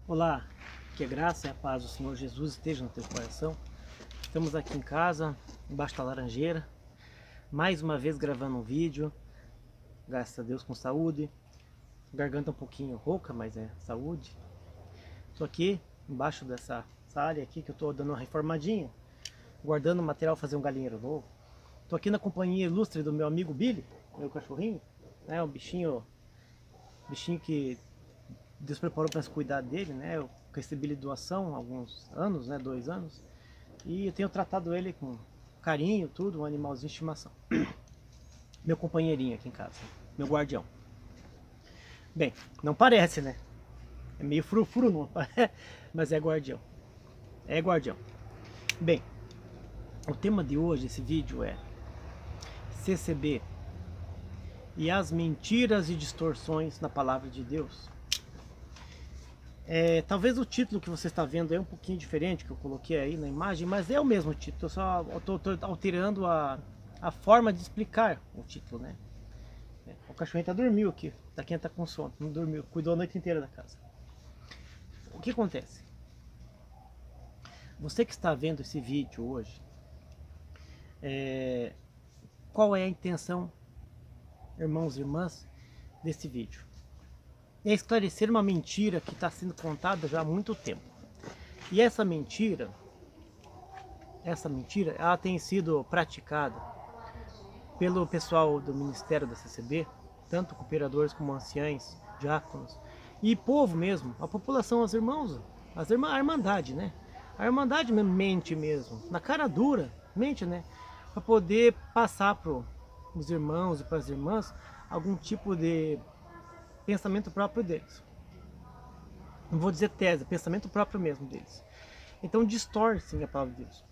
Olá, que a graça e a paz do Senhor Jesus esteja no teu coração. Estamos aqui em casa, embaixo da laranjeira, mais uma vez gravando um vídeo, graças a Deus com saúde, garganta um pouquinho rouca, mas é saúde. Estou aqui embaixo dessa área aqui que eu estou dando uma reformadinha, guardando material para fazer um galinheiro novo. Estou aqui na companhia ilustre do meu amigo Billy, meu cachorrinho, né, um bichinho que Deus preparou para cuidar dele, né? Eu recebi ele de doação há alguns anos, né? 2 anos. E eu tenho tratado ele com carinho, tudo, um animalzinho de estimação. Meu companheirinho aqui em casa, meu guardião. Bem, não parece, né? É meio frufru, não parece, mas é guardião. É guardião. Bem, o tema de hoje, esse vídeo é CCB e as mentiras e distorções na palavra de Deus. Talvez o título que você está vendo é um pouquinho diferente, que eu coloquei aí na imagem, mas é o mesmo título, eu só estou alterando a forma de explicar o título, né? O cachorrinho tá dormiu aqui, tá quem tá com sono, não dormiu, cuidou a noite inteira da casa. O que acontece? Você que está vendo esse vídeo hoje, qual é a intenção, irmãos e irmãs, desse vídeo? É esclarecer uma mentira que está sendo contada já há muito tempo. E essa mentira, ela tem sido praticada pelo pessoal do Ministério da CCB, tanto cooperadores como anciães, diáconos, e povo mesmo, a população, as irmãos, a irmandade, né? A irmandade mente mesmo, na cara dura, mente, né? Para poder passar para os irmãos e para as irmãs algum tipo de pensamento próprio deles. Não vou dizer tese, pensamento próprio mesmo deles. Então distorcem a palavra de Deus.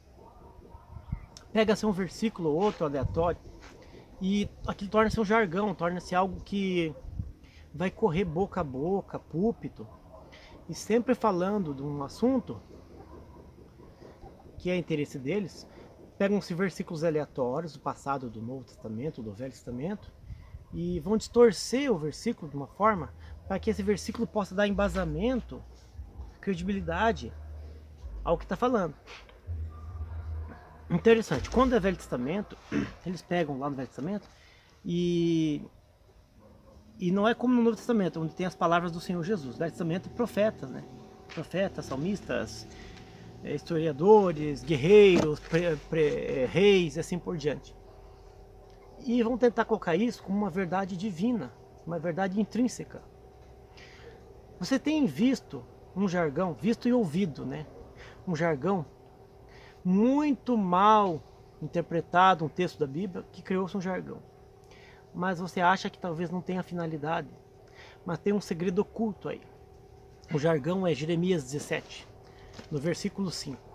Pega-se um versículo ou outro aleatório e aquilo torna-se um jargão, torna-se algo que vai correr boca a boca, púlpito, e sempre falando de um assunto que é interesse deles. Pegam-se versículos aleatórios do passado, do Novo Testamento, do Velho Testamento, e vão distorcer o versículo de uma forma para que esse versículo possa dar embasamento, credibilidade ao que está falando. Interessante, quando é Velho Testamento, eles pegam lá no Velho Testamento e não é como no Novo Testamento, onde tem as palavras do Senhor Jesus. Velho Testamento, profetas, né? Profetas, salmistas, historiadores, guerreiros, reis e assim por diante. E vão tentar colocar isso como uma verdade divina, uma verdade intrínseca. Você tem visto um jargão, visto e ouvido, né? Um jargão muito mal interpretado, um texto da Bíblia, que criou-se um jargão. Mas você acha que talvez não tenha finalidade, mas tem um segredo oculto aí. O jargão é Jeremias 17, no versículo 5.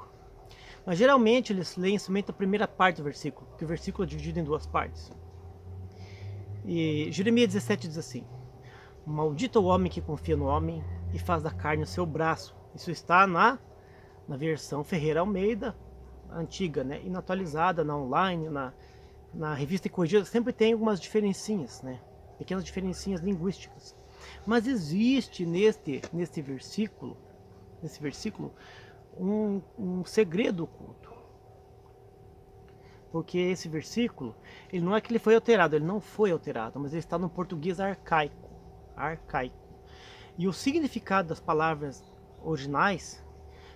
Mas geralmente eles leem somente a primeira parte do versículo, porque o versículo é dividido em 2 partes. E Jeremias 17 diz assim: maldito o homem que confia no homem e faz da carne o seu braço. Isso está na versão Ferreira Almeida, antiga, né? E na atualizada, na online, na revista e corrigida, sempre tem algumas diferencinhas, né? Pequenas diferencinhas linguísticas. Mas existe nesse versículo um segredo oculto. Porque esse versículo, ele não é que ele foi alterado, ele não foi alterado, mas ele está no português arcaico. E o significado das palavras originais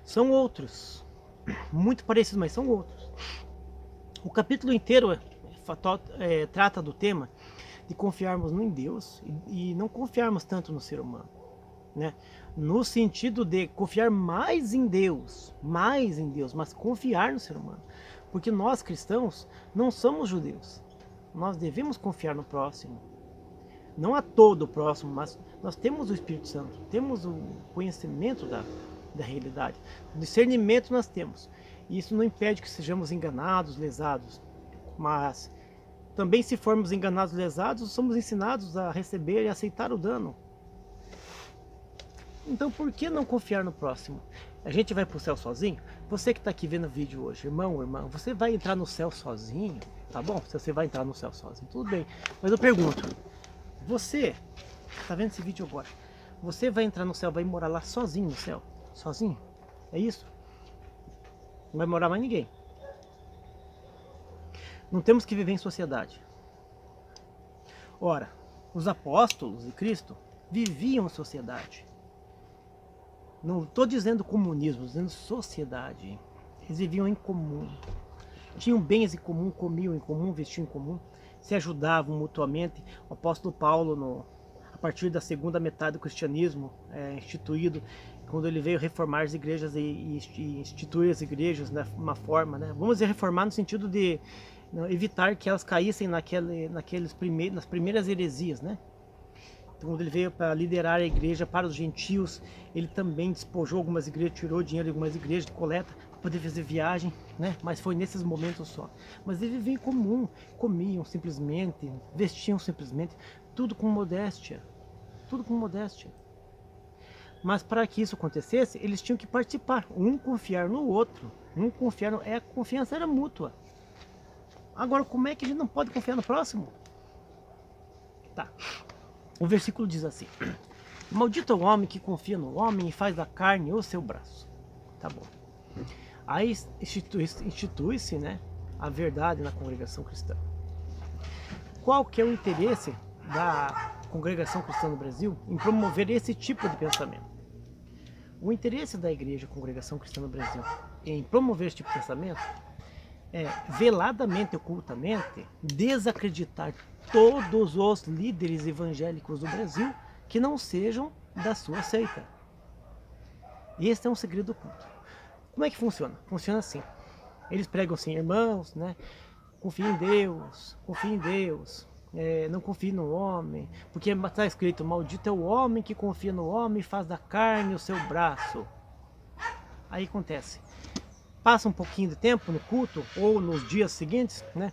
são outros, muito parecidos, mas são outros. O capítulo inteiro trata do tema de confiarmos em Deus e não confiarmos tanto no ser humano, né? No sentido de confiar mais em Deus, mas confiar no ser humano. Porque nós cristãos não somos judeus. Nós devemos confiar no próximo. Não a todo o próximo, mas nós temos o Espírito Santo, temos o conhecimento da realidade. O discernimento nós temos. E isso não impede que sejamos enganados, lesados. Mas também, se formos enganados, lesados, somos ensinados a receber e aceitar o dano. Então por que não confiar no próximo? A gente vai para o céu sozinho? Você que está aqui vendo o vídeo hoje, irmão ou irmã, você vai entrar no céu sozinho? Tá bom? Se você vai entrar no céu sozinho, tudo bem. Mas eu pergunto, você que está vendo esse vídeo agora, Você vai entrar no céu, vai morar lá sozinho no céu. Sozinho. É isso? Não vai morar mais ninguém. Não temos que viver em sociedade. Ora, os apóstolos de Cristo viviam em sociedade. Não estou dizendo comunismo, estou dizendo sociedade. Eles viviam em comum. Tinham bens em comum, comiam em comum, vestiam em comum, se ajudavam mutuamente. O apóstolo Paulo, a partir da segunda metade do cristianismo instituído, quando ele veio reformar as igrejas e instituir as igrejas de uma forma, né? Vamos dizer, reformar no sentido de evitar que elas caíssem nas primeiras heresias, né? Então, quando ele veio para liderar a igreja para os gentios, ele também despojou algumas igrejas, tirou dinheiro de algumas igrejas de coleta para poder fazer viagem, né? Mas foi nesses momentos só. Mas ele vivia em comum, comiam simplesmente, vestiam simplesmente, tudo com modéstia, tudo com modéstia. Mas para que isso acontecesse, eles tinham que participar, um confiar no outro, a confiança era mútua. Agora, como é que a gente não pode confiar no próximo? Tá. O versículo diz assim: maldito é o homem que confia no homem e faz da carne o seu braço. Tá bom. Aí institui-se, né, a verdade na congregação cristã. Qual que é o interesse da congregação cristã no Brasil em promover esse tipo de pensamento? O interesse da igreja congregação cristã no Brasil em promover esse tipo de pensamento é veladamente e ocultamente desacreditar todos os líderes evangélicos do Brasil que não sejam da sua seita. Esse é um segredo oculto. Como é que funciona? Funciona assim. Eles pregam assim: irmãos, né? Confie em Deus, não confie no homem, porque está escrito: maldito é o homem que confia no homem e faz da carne o seu braço. Aí acontece, passa um pouquinho de tempo no culto ou nos dias seguintes, né?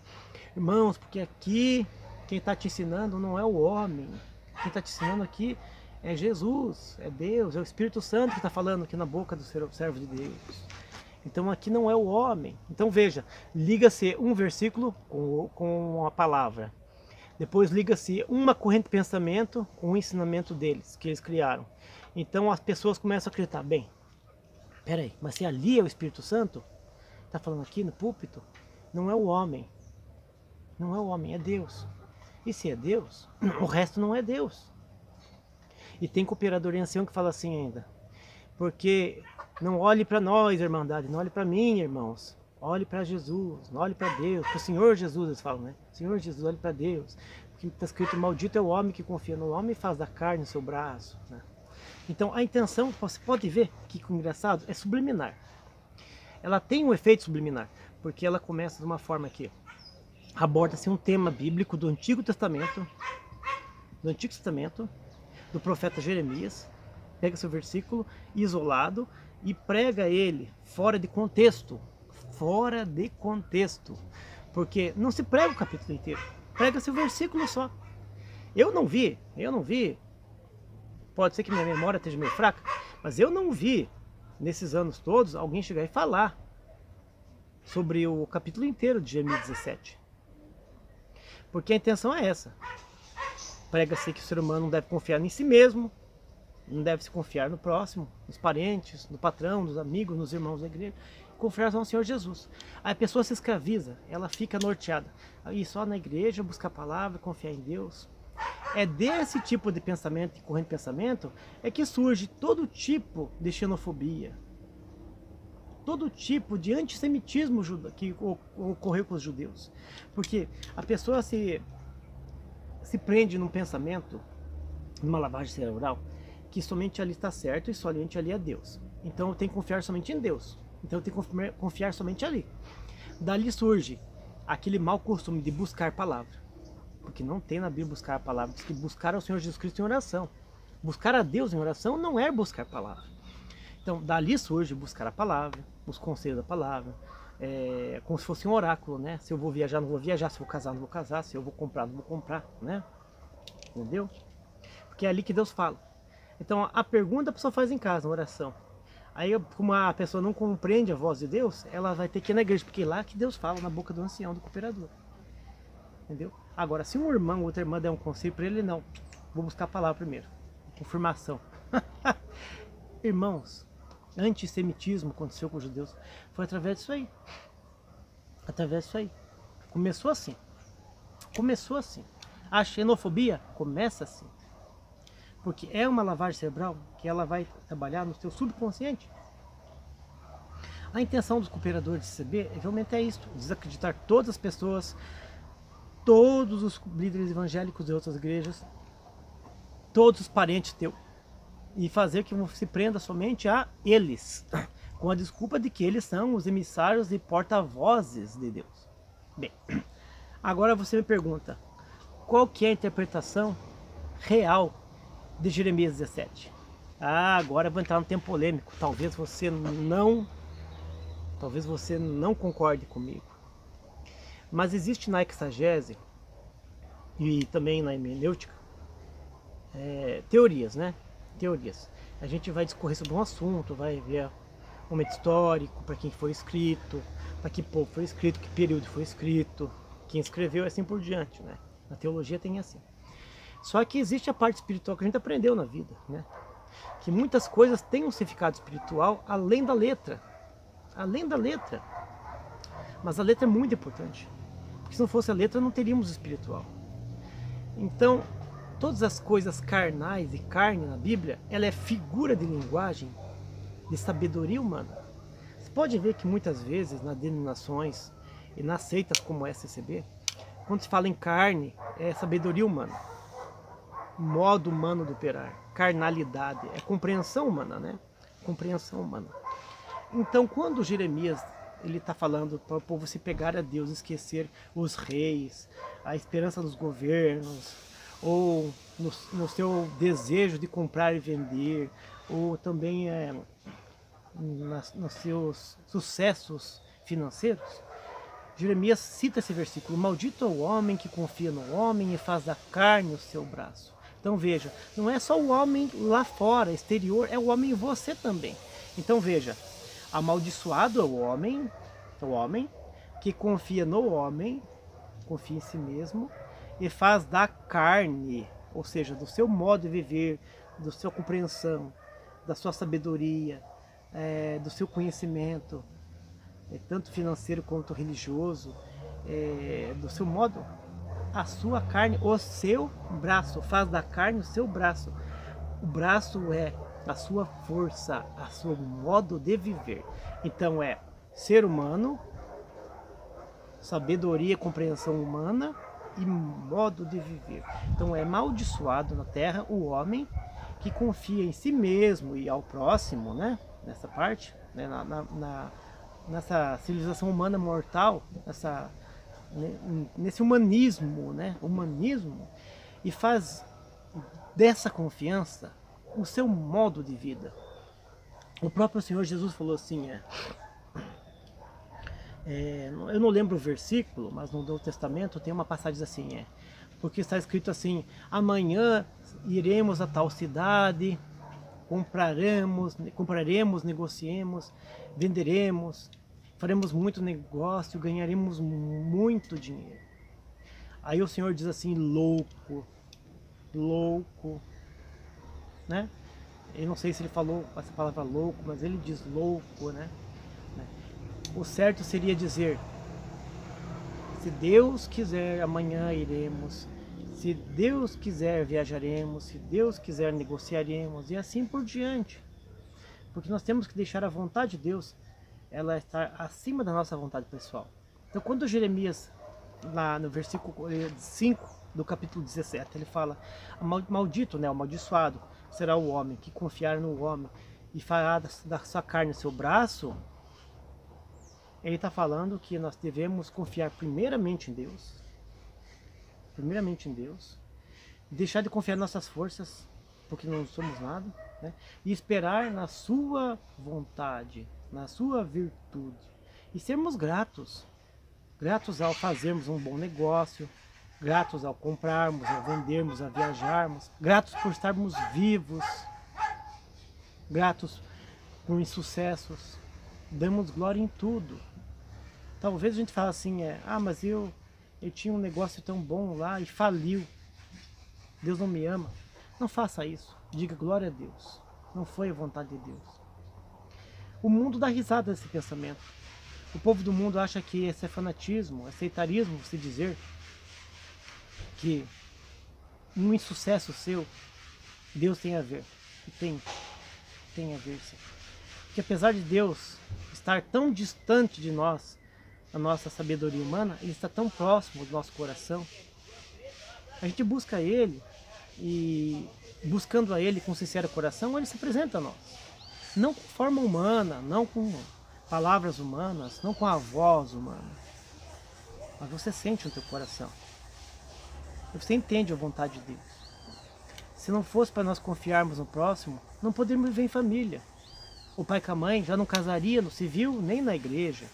Irmãos, porque aqui quem está te ensinando não é o homem, quem está te ensinando aqui é Jesus, é Deus, é o Espírito Santo que está falando aqui na boca do servo de Deus. Então aqui não é o homem. Então veja, liga-se um versículo com a palavra. Depois liga-se uma corrente de pensamento com o ensinamento deles, que eles criaram. Então as pessoas começam a acreditar: bem, peraí, mas se ali é o Espírito Santo, está falando aqui no púlpito, não é o homem. Não é o homem, é Deus. E se é Deus, o resto não é Deus. E tem cooperador em ancião que fala assim ainda: porque não olhe para nós, irmandade, não olhe para mim, irmãos. Olhe para Jesus, não olhe para Deus, para o Senhor Jesus, eles falam, né? Senhor Jesus, olhe para Deus. Porque está escrito: maldito é o homem que confia no homem e faz da carne o seu braço, né? Então a intenção, você pode ver que engraçado, é subliminar. Ela tem um efeito subliminar, porque ela começa de uma forma que aborda-se um tema bíblico do Antigo Testamento, do profeta Jeremias, pega seu versículo isolado e prega ele fora de contexto, porque não se prega o capítulo inteiro, prega-se o versículo só. Eu não vi, pode ser que minha memória esteja meio fraca, mas eu não vi nesses anos todos alguém chegar e falar sobre o capítulo inteiro de Jeremias 17. Porque a intenção é essa. Prega-se que o ser humano não deve confiar em si mesmo, não deve se confiar no próximo, nos parentes, no patrão, nos amigos, nos irmãos da igreja. Confiar no Senhor Jesus. Aí a pessoa se escraviza, ela fica norteada. Aí só na igreja, buscar a palavra, confiar em Deus. É desse tipo de pensamento e corrente de pensamento é que surge todo tipo de xenofobia, todo tipo de antissemitismo que ocorreu com os judeus. Porque a pessoa se prende num pensamento, numa lavagem cerebral, que somente ali está certo e somente ali é Deus. Então eu tenho que confiar somente em Deus. Então eu tenho que confiar somente ali. Dali surge aquele mau costume de buscar palavra. Porque não tem na Bíblia buscar a palavra. Diz que buscar ao Senhor Jesus Cristo em oração. Buscar a Deus em oração não é buscar palavra. Então dali surge buscar a palavra, os conselhos da palavra, como se fosse um oráculo, né? Se eu vou viajar, não vou viajar, se eu vou casar, não vou casar, se eu vou comprar, não vou comprar, né? Entendeu? Porque é ali que Deus fala. Então a pergunta a pessoa faz em casa, na oração. Aí como a pessoa não compreende a voz de Deus, ela vai ter que ir na igreja, porque é lá que Deus fala, na boca do ancião, do cooperador. Entendeu? Agora, se um irmão ou outra irmã der um conselho para ele, não. Vou buscar a palavra primeiro. Confirmação. Irmãos, antissemitismo aconteceu com os judeus, foi através disso aí. Através disso aí. Começou assim. Começou assim. A xenofobia começa assim. Porque é uma lavagem cerebral que ela vai trabalhar no seu subconsciente. A intenção dos cooperadores de CB realmente é isso: desacreditar todas as pessoas, todos os líderes evangélicos de outras igrejas, todos os parentes teus, e fazer que você se prenda somente a eles, com a desculpa de que eles são os emissários e porta-vozes de Deus. Bem, agora você me pergunta, qual que é a interpretação real de Jeremias 17? Agora eu vou entrar num tempo polêmico, talvez você não concorde comigo. Mas existe na exegese e também na hermenêutica teorias, né? Teorias. A gente vai discorrer sobre um assunto, vai ver o momento histórico, para quem foi escrito, para que povo foi escrito, que período foi escrito, quem escreveu, assim por diante, né? Na teologia tem assim. Só que existe a parte espiritual que a gente aprendeu na vida, né? Que muitas coisas têm um significado espiritual além da letra. Além da letra. Mas a letra é muito importante. Porque se não fosse a letra, não teríamos espiritual. Então, todas as coisas carnais e carne na Bíblia, ela é figura de linguagem de sabedoria humana. Você pode ver que muitas vezes nas denominações e nas seitas como a SCB, quando se fala em carne, é sabedoria humana, modo humano de operar, carnalidade, é compreensão humana, né? Compreensão humana. Então, quando Jeremias ele está falando para o povo se pegar a Deus, esquecer os reis, a esperança dos governos, ou no seu desejo de comprar e vender, ou também nos seus sucessos financeiros, Jeremias cita esse versículo: maldito é o homem que confia no homem e faz da carne o seu braço. Então veja, não é só o homem lá fora, exterior, é o homem em você também. Então veja, amaldiçoado é o homem que confia no homem, confia em si mesmo e faz da carne, ou seja, do seu modo de viver, da sua compreensão, da sua sabedoria, do seu conhecimento, tanto financeiro quanto religioso, do seu modo, a sua carne, o seu braço, faz da carne o seu braço. O braço é a sua força, a seu modo de viver. Então é ser humano, sabedoria, compreensão humana e modo de viver. Então é amaldiçoado na terra o homem que confia em si mesmo e ao próximo, né? Nessa parte, né? Nessa civilização humana mortal, nesse humanismo, né? Humanismo, e faz dessa confiança o seu modo de vida. O próprio Senhor Jesus falou assim, eu não lembro o versículo, mas no Novo Testamento tem uma passagem assim, porque está escrito assim: amanhã iremos a tal cidade, compraremos, negociemos, venderemos, faremos muito negócio, ganharemos muito dinheiro. Aí o Senhor diz assim: louco, né? Eu não sei se ele falou essa palavra louco, mas ele diz louco, né? O certo seria dizer: se Deus quiser, amanhã iremos. Se Deus quiser, viajaremos. Se Deus quiser, negociaremos. E assim por diante. Porque nós temos que deixar a vontade de Deus, ela estar acima da nossa vontade pessoal. Então, quando Jeremias, lá no versículo 5 do capítulo 17, ele fala: maldito, né, amaldiçoado será o homem que confiar no homem e fará da sua carne o seu braço. Ele está falando que nós devemos confiar primeiramente em Deus, deixar de confiar em nossas forças, porque não somos nada, né? E esperar na sua vontade, na sua virtude, e sermos gratos ao fazermos um bom negócio, gratos ao comprarmos, ao vendermos, a viajarmos, gratos por estarmos vivos, gratos por insucessos, damos glória em tudo. Talvez a gente fale assim, mas eu tinha um negócio tão bom lá e faliu. Deus não me ama. Não faça isso. Diga glória a Deus. Não foi a vontade de Deus. O mundo dá risada desse pensamento. O povo do mundo acha que esse é fanatismo, é sectarismo, você dizer que um insucesso seu, Deus tem a ver. E tem a ver, sim. Porque apesar de Deus estar tão distante de nós, a nossa sabedoria humana, Ele está tão próximo do nosso coração. A gente busca Ele e, buscando a Ele com sincero coração, Ele se apresenta a nós. Não com forma humana, não com palavras humanas, não com a voz humana. Mas você sente no teu coração. Você entende a vontade de Deus. Se não fosse para nós confiarmos no próximo, não poderíamos viver em família. O pai com a mãe já não casaria no civil nem na igreja.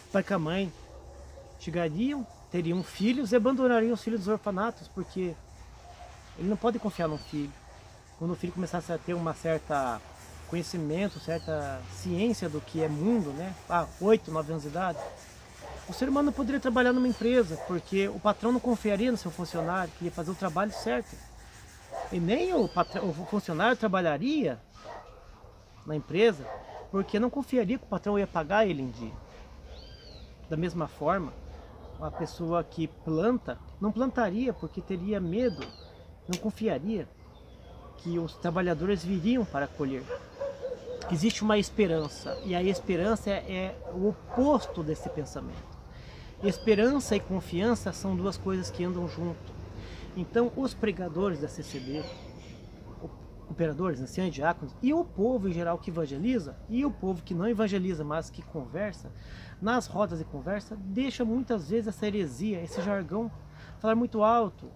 O pai com a mãe chegariam, teriam filhos e abandonariam os filhos dos orfanatos, porque ele não pode confiar no filho. Quando o filho começasse a ter uma certa conhecimento, certa ciência do que é mundo, né? 8, 9 anos de idade, o ser humano não poderia trabalhar numa empresa, porque o patrão não confiaria no seu funcionário, que ia fazer o trabalho certo. E nem o funcionário trabalharia na empresa, porque não confiaria que o patrão ia pagar ele em dia. Da mesma forma, a pessoa que planta, não plantaria porque teria medo, não confiaria que os trabalhadores viriam para colher. Existe uma esperança, e a esperança é o oposto desse pensamento. Esperança e confiança são duas coisas que andam junto. Então, os pregadores da CCB, operadores, anciãos, diáconos, e o povo em geral que evangeliza, e o povo que não evangeliza, mas que conversa, nas rodas de conversa, deixa muitas vezes essa heresia, esse jargão, falar muito alto.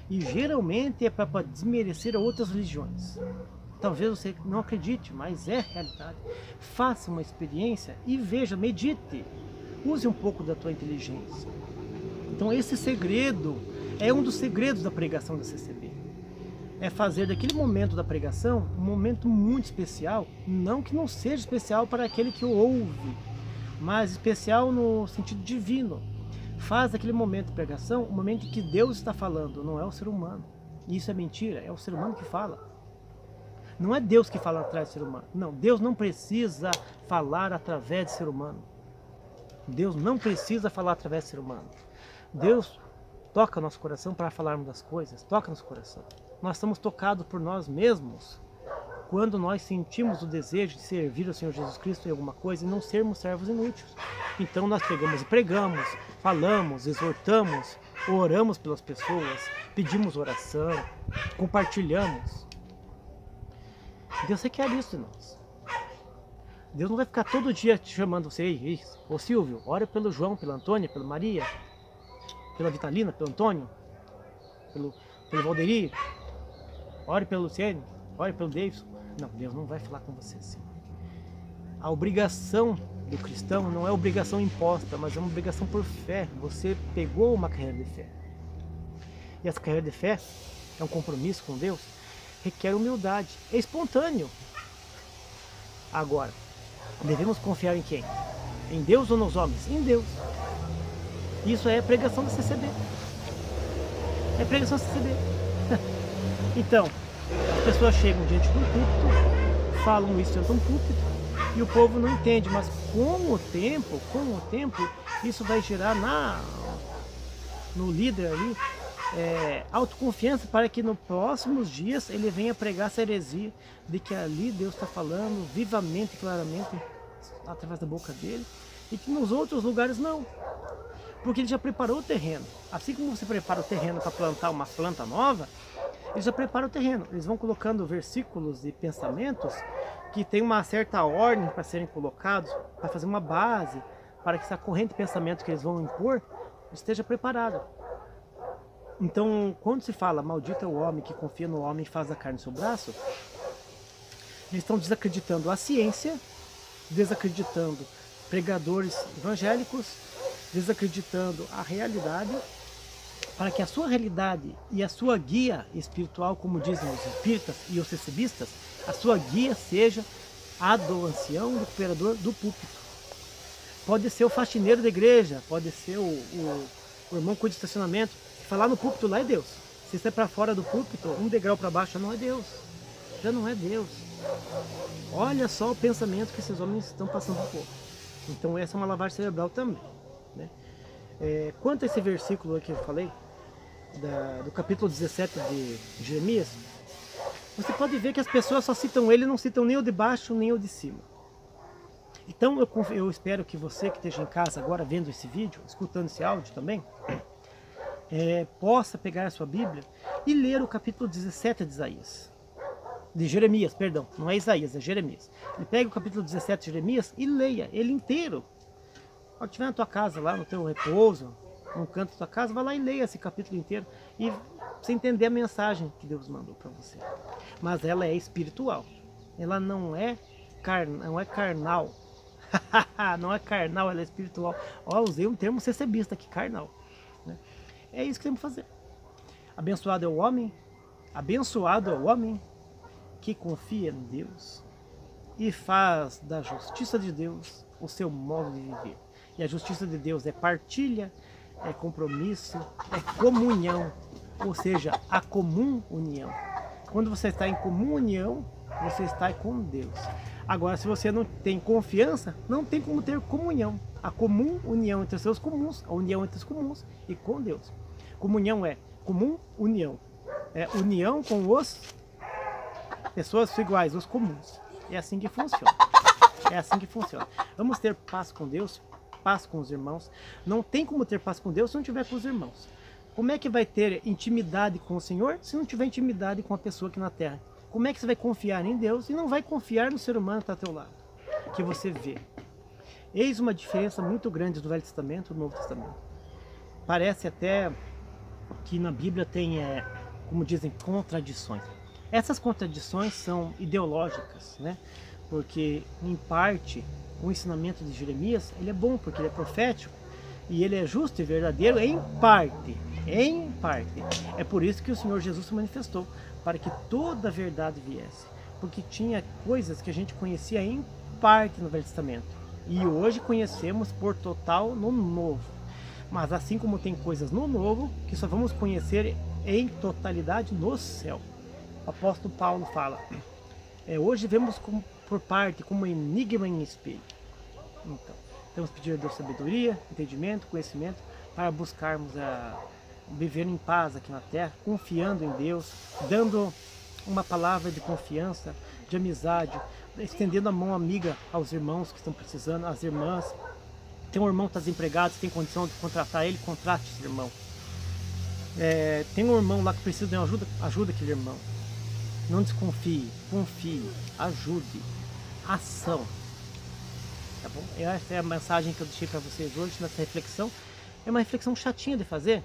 E geralmente é para desmerecer outras religiões. Talvez você não acredite, mas é realidade. Faça uma experiência e veja, medite. Use um pouco da tua inteligência. Então esse segredo é um dos segredos da pregação da CCB. É fazer daquele momento da pregação um momento muito especial. Não que não seja especial para aquele que o ouve, mas especial no sentido divino. Faz daquele momento de pregação um momento em que Deus está falando, não é o ser humano. E isso é mentira, é o ser humano que fala. Não é Deus que fala através do ser humano. Não, Deus não precisa falar através do ser humano. Deus não precisa falar através do ser humano. Deus toca nosso coração para falarmos das coisas. Toca nosso coração. Nós estamos tocados por nós mesmos quando nós sentimos o desejo de servir ao Senhor Jesus Cristo em alguma coisa e não sermos servos inúteis. Então nós pegamos e pregamos, falamos, exortamos, oramos pelas pessoas, pedimos oração, compartilhamos. Deus requer isso de nós. Deus não vai ficar todo dia te chamando você, ei, ô Silvio, ora pelo João, pela Antônia, pela Maria, pela Vitalina, pelo Antônio, pelo Valderi, ore pelo Luciene, ore pelo Davidson. Não, Deus não vai falar com você assim. A obrigação do cristão não é obrigação imposta, mas é uma obrigação por fé. Você pegou uma carreira de fé. E essa carreira de fé é um compromisso com Deus, requer humildade, é espontâneo. Agora, devemos confiar em quem? Em Deus ou nos homens? Em Deus. Isso é pregação da CCB. É pregação da CCB. Então, as pessoas chegam diante de um púlpito, falam isso dentro de um púlpito, e o povo não entende, mas com o tempo, isso vai gerar no líder ali autoconfiança para que nos próximos dias ele venha pregar essa heresia de que ali Deus está falando vivamente, claramente, através da boca dele, e que nos outros lugares não. Porque ele já preparou o terreno. Assim como você prepara o terreno para plantar uma planta nova, ele já prepara o terreno. Eles vão colocando versículos e pensamentos que tem uma certa ordem para serem colocados, para fazer uma base, para que essa corrente de pensamento que eles vão impor esteja preparada. Então, quando se fala, maldito é o homem que confia no homem e faz a carne no seu braço, eles estão desacreditando a ciência, desacreditando pregadores evangélicos, desacreditando a realidade, para que a sua realidade e a sua guia espiritual, como dizem os espíritas e os CCBistas, a sua guia seja a do ancião, do cooperador do púlpito. Pode ser o faxineiro da igreja, pode ser o irmão com o estacionamento. Falar no púlpito lá é Deus. Se você é para fora do púlpito, um degrau para baixo não é Deus. já não é Deus. Olha só o pensamento que esses homens estão passando por. Então essa é uma lavagem cerebral também, né? Quanto a esse versículo aqui que eu falei, do capítulo 17 de Jeremias, você pode ver que as pessoas só citam ele, não citam nem o de baixo, nem o de cima. Então eu espero que você que esteja em casa agora vendo esse vídeo, escutando esse áudio também, possa pegar a sua Bíblia e ler o capítulo 17 de Isaías. De Jeremias, perdão, não é Isaías, é Jeremias. Ele pega o capítulo 17 de Jeremias e leia ele inteiro. Quando estiver na tua casa, lá no teu repouso, num canto da tua casa, vai lá e leia esse capítulo inteiro e você entender a mensagem que Deus mandou para você. Mas ela é espiritual, ela não é carnal. Não é carnal, ela é espiritual. Ó, usei um termo cecebista aqui, carnal, né? É isso que temos que fazer. Abençoado é o homem que confia em Deus e faz da justiça de Deus o seu modo de viver. E a justiça de Deus é partilha, é compromisso, é comunhão, ou seja, a comum união. Quando você está em comum união, você está com Deus. Agora, se você não tem confiança, não tem como ter comunhão. A comum união entre os seus comuns, a união entre os comuns e com Deus. Comunhão é comum união. É união com os pessoas iguais, os comuns. É assim que funciona. É assim que funciona. Vamos ter paz com Deus, paz com os irmãos. Não tem como ter paz com Deus se não tiver com os irmãos. Como é que vai ter intimidade com o Senhor se não tiver intimidade com a pessoa aqui na terra? Como é que você vai confiar em Deus e não vai confiar no ser humano que está ao teu lado, que você vê? Eis uma diferença muito grande do Velho Testamento e do Novo Testamento. Parece até que na Bíblia tem, como dizem, contradições. Essas contradições são ideológicas, né? Porque, em parte, o ensinamento de Jeremias ele é bom, porque ele é profético, e ele é justo e verdadeiro em parte. Em parte. É por isso que o Senhor Jesus se manifestou, para que toda a verdade viesse. Porque tinha coisas que a gente conhecia em parte no Velho Testamento, e hoje conhecemos por total no Novo. Mas assim como tem coisas no Novo, que só vamos conhecer em totalidade no céu. O apóstolo Paulo fala, hoje vemos por parte, como enigma em espelho. Então, temos que pedir a Deus sabedoria, entendimento, conhecimento, para buscarmos viver em paz aqui na terra, confiando em Deus, dando uma palavra de confiança, de amizade, estendendo a mão amiga aos irmãos que estão precisando, às irmãs. Tem um irmão que está desempregado, você tem condição de contratar ele, contrate esse irmão. Tem um irmão lá que precisa de uma ajuda, ajuda aquele irmão. Não desconfie, confie, ajude, ação. Tá bom? Essa é a mensagem que eu deixei para vocês hoje nessa reflexão. É uma reflexão chatinha de fazer,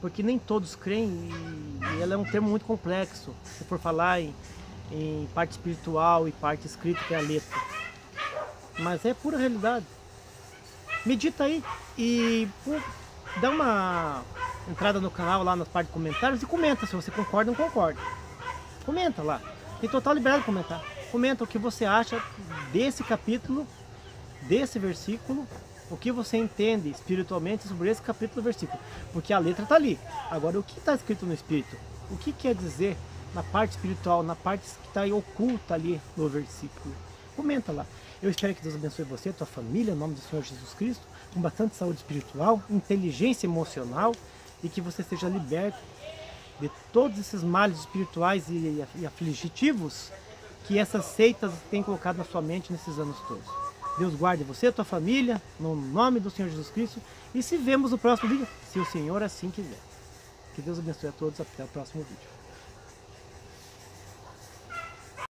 porque nem todos creem e ela é um termo muito complexo. Se for falar em parte espiritual e parte escrita, que é a letra. Mas é pura realidade. Medita aí e dá uma entrada no canal lá nas partes de comentários e comenta se você concorda ou não concorda. Comenta lá. Tem total liberdade de comentar. Comenta o que você acha desse capítulo, desse versículo, o que você entende espiritualmente sobre esse capítulo do versículo. Porque a letra está ali. Agora, o que está escrito no Espírito? O que quer dizer na parte espiritual, na parte que está oculta ali no versículo? Comenta lá. Eu espero que Deus abençoe você, a tua família, em nome do Senhor Jesus Cristo, com bastante saúde espiritual, inteligência emocional, e que você seja liberto de todos esses males espirituais e afligitivos que essas seitas têm colocado na sua mente nesses anos todos. Deus guarde você e a tua família, no nome do Senhor Jesus Cristo, e se vemos no próximo vídeo, se o Senhor assim quiser. Que Deus abençoe a todos, até o próximo vídeo.